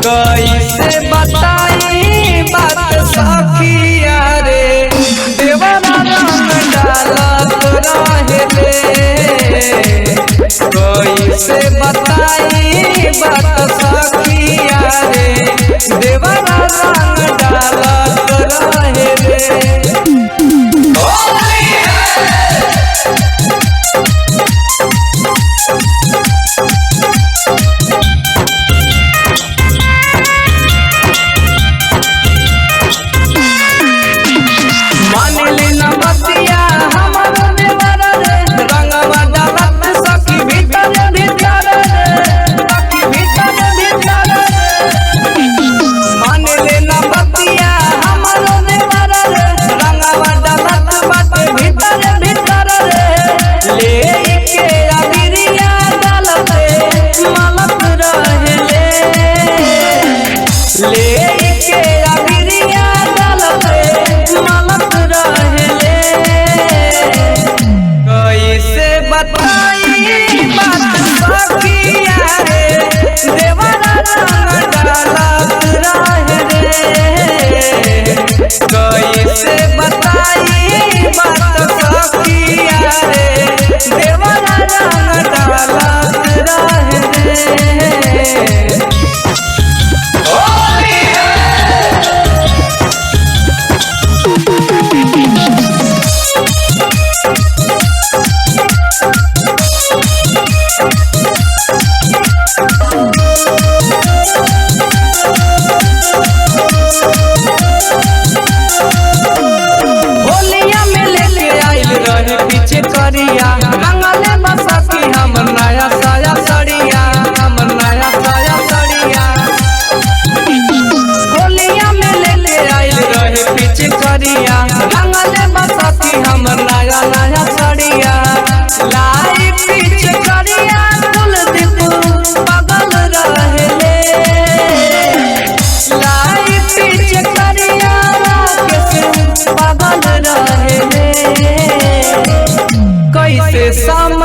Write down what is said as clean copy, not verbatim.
कैसे बताई बात सखिया रे देवरा रंग डालत रहे रे। कैसे बताई बात सखिया रे देवरा रंग डालत रहे रे। पीछे करिया रंगले बसकी हमर नया साया सड़िया हमर नया साया सड़िया होलिया में लेके आइल रहे पीछे करिया रंगले बसकी हमर नया नया सड़िया लाई पीछे करिया कुलदीप पागल रहे लाई पीछे करिया राकेश पागल रहे कैसे सम